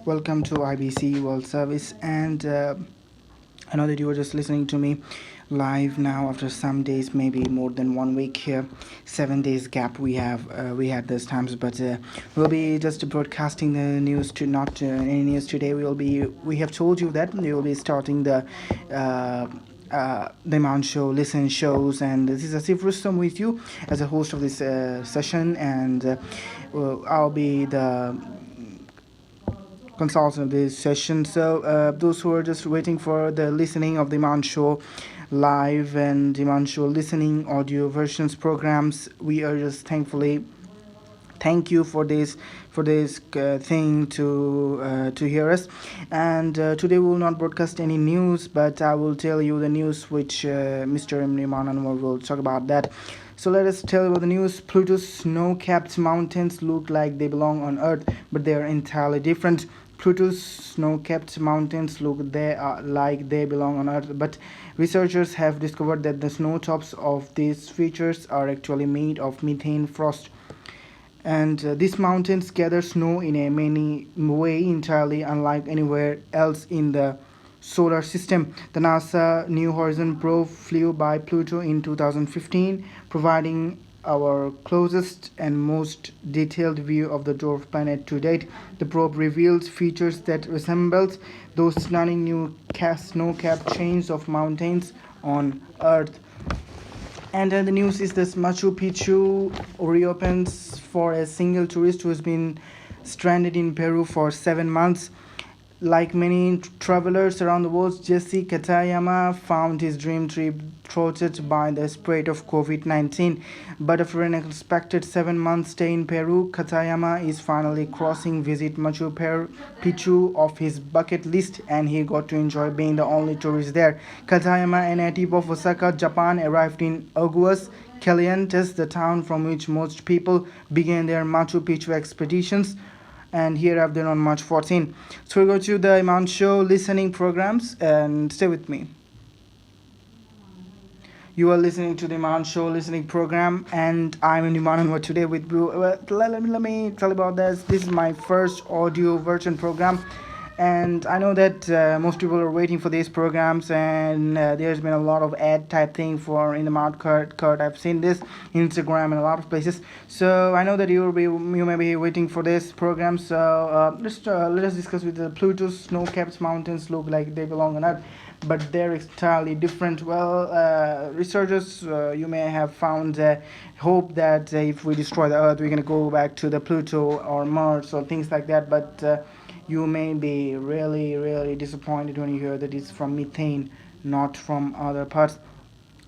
Welcome to IBC World Service, and I know that you were just listening to me live now after some days, maybe more than 1 week here. 7 days gap we had those times, but we'll be just broadcasting the news to not any news today. We have told you that we will be starting uh, the Iman Show Listen shows, and this is Asif Rustam with you as a host of this session, and I'll be the consultant of this session. So those who are just waiting for the listening of the Iman Show live and Iman Show listening audio versions programs, we are just thankfully thank you for this thing to hear us. And today we will not broadcast any news, but I will tell you the news which Mr. Imran Anwar will talk about that. So let us tell you about the news. Pluto's snow-capped mountains look like they belong on Earth, but they are entirely different. Pluto's snow-capped mountains look like they belong on Earth, but researchers have discovered that the snow tops of these features are actually made of methane frost. And these mountains gather snow in a many way entirely unlike anywhere else in the solar system. The NASA New Horizon probe flew by Pluto in 2015, providing our closest and most detailed view of the dwarf planet to date. The probe reveals features that resembles those stunning new snow-capped chains of mountains on Earth. And the news is this: Machu Picchu reopens for a single tourist who has been stranded in Peru for 7 months. Like many travelers around the world, Jesse Katayama found his dream trip thwarted by the spread of COVID-19. But after an unexpected 7 month stay in Peru, Katayama is finally crossing visit Machu Picchu off his bucket list, and he got to enjoy being the only tourist there. Katayama, a native of Osaka, Japan, arrived in Aguas Calientes, the town from which most people began their Machu Picchu expeditions, and hereafter on March 14. So we go to the Iman Show listening programs, and stay with me. You are listening to the Iman Show listening program, and I'm Iman, and today with you. Let me tell you about this. This is my first audio version program, and I know that most people are waiting for these programs, and there's been a lot of ad type thing for in the MOUNT ATCART. I've seen this Instagram and a lot of places. So I know that you may be waiting for this program. So let us discuss with the Pluto's snow-capped mountains look like they belong on Earth, but they're entirely different. Well, researchers, you may have found hope that if we destroy the Earth, we're gonna go back to the Pluto or Mars or things like that. But you may be really, really disappointed when you hear that it's from methane, not from other parts.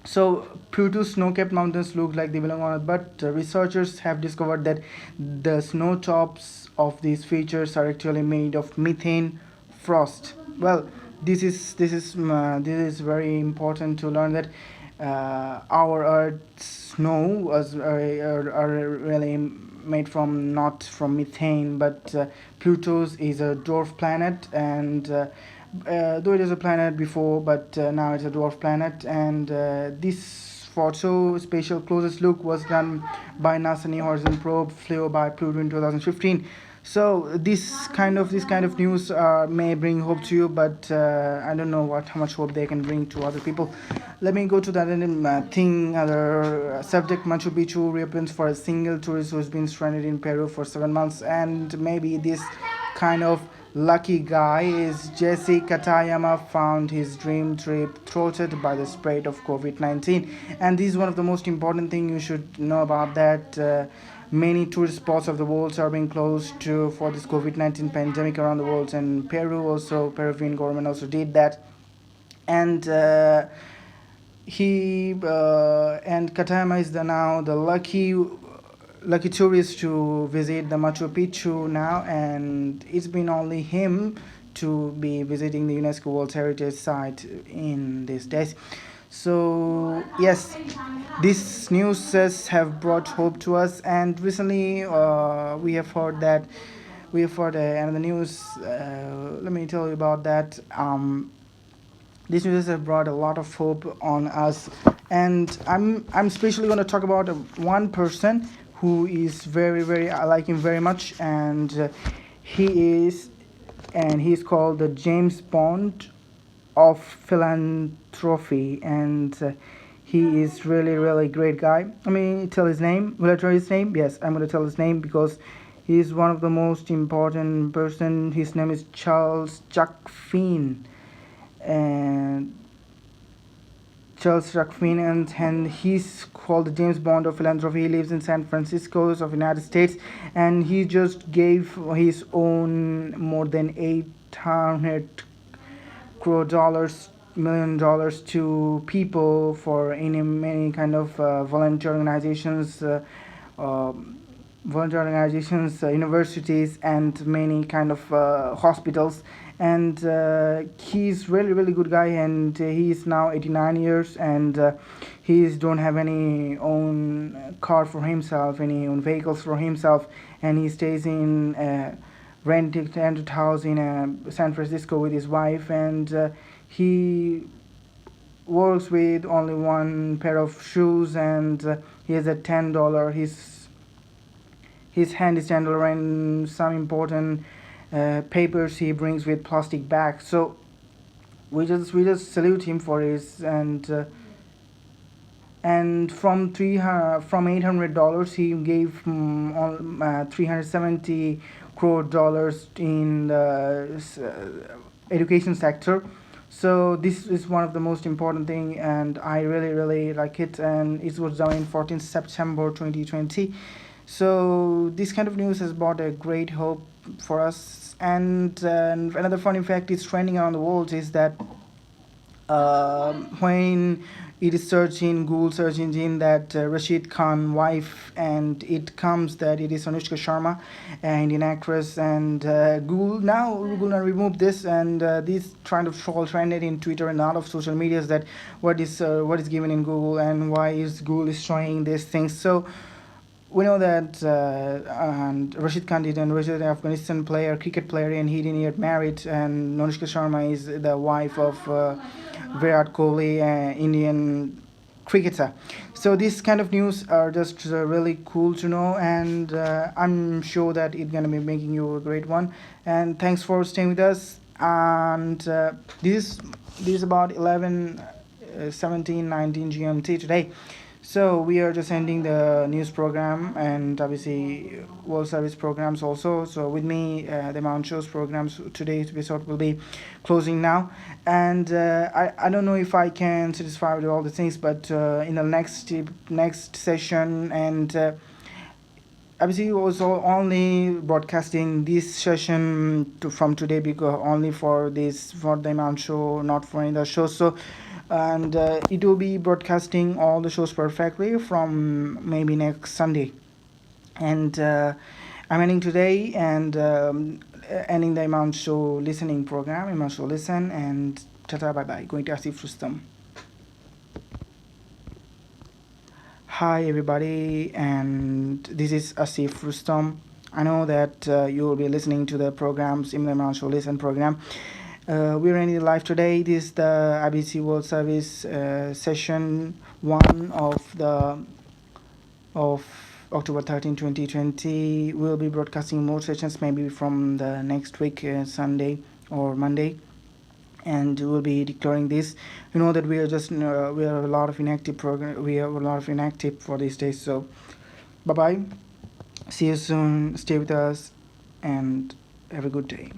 So Pluto's snow-capped mountains look like they belong on Earth, but researchers have discovered that the snow tops of these features are actually made of methane frost. Well, this is very important to learn that our Earth's snow are really made from not from methane, but Pluto's is a dwarf planet, and though it is a planet before, but now it's a dwarf planet. And this photo spatial closest look was done by NASA New Horizon probe flew by Pluto in 2015. So this kind of news may bring hope to you, but I don't know how much hope they can bring to other people. Let me go to the other subject. Machu Picchu reopens for a single tourist who has been stranded in Peru for 7 months, and maybe this kind of lucky guy is Jesse Katayama found his dream trip thwarted by the spread of COVID-19, and this is one of the most important thing you should know about that. Many tourist spots of the world are being closed for this COVID-19 pandemic around the world, and Peruvian government also did that. And Katayama is now the lucky tourist to visit the Machu Picchu now, and it's been only him to be visiting the UNESCO World Heritage Site in these days. So yes, these news have brought hope to us, and recently we have heard another news. Let me tell you about that. These news have brought a lot of hope on us, and I'm especially going to talk about one person who is very, very I like him very much, and he is and he's called the James Bond of philanthropy, and he is really great guy. I mean, tell his name. Will I tell his name? Yes, I'm gonna tell his name because he's one of the most important person. His name is Charles Chuck Finn, and Charles Ruckfin, and he's called the James Bond of philanthropy. He lives in San Francisco of United States, and he just gave his own more than 800 crore dollars million dollars to people for any many kind of volunteer organizations, uh, universities, and many kind of hospitals. And he's really good guy, and he's now 89 years, and he's don't have any own car for himself, any own vehicles for himself, and he stays in rented house in San Francisco with his wife, and he works with only one pair of shoes, and he has a $10. His hand is $10, and some important papers he brings with plastic bags. So we just salute him for his, and from $800 he gave 370 crore dollars in the education sector. So this is one of the most important thing, and I really like it, and it was done in 14th September 2020. So this kind of news has brought a great hope for us. And another funny fact is trending around the world is that when it is searched in Google search engine that Rashid Khan wife, and it comes that it is Anushka Sharma, Indian actress, and Google now remove this, and this kind of troll trended in Twitter and a lot of social medias that what is given in Google, and why is Google is showing these things. So we know that and Rashid Khan did, and Rashid Afghanistan player, cricket player, and he didn't get married, and Anushka Sharma is the wife of Virat Kohli, Indian cricketer. So this kind of news are just really cool to know, and I'm sure that it's gonna be making you a great one. And thanks for staying with us. And this is about 11, 17, 19 GMT today. So we are just ending the news program and IBC World Service programs also. So with me, the Mount Show's programs today's episode will be closing now. And I don't know if I can satisfy with all the things, but in the next session, and IBC was only broadcasting this session from today because only for the Iman Show, not for any other show. So. And it will be broadcasting all the shows perfectly from maybe next Sunday. And I'm ending today and ending the Iman Show listening program, Iman Show Listen, and tata bye bye. Going to Asif Rustam. Hi everybody, and this is Asif Rustam. I know that you will be listening to the programs in the Iman Show Listen program. We're ending live today. This is the IBC World Service session 1 of October 13, 2020. We'll be broadcasting more sessions maybe from the next week, Sunday or Monday, and we'll be declaring this. You know that we are just we have a lot of inactive program. We have a lot of inactive for these days. So bye bye. See you soon. Stay with us, and have a good day.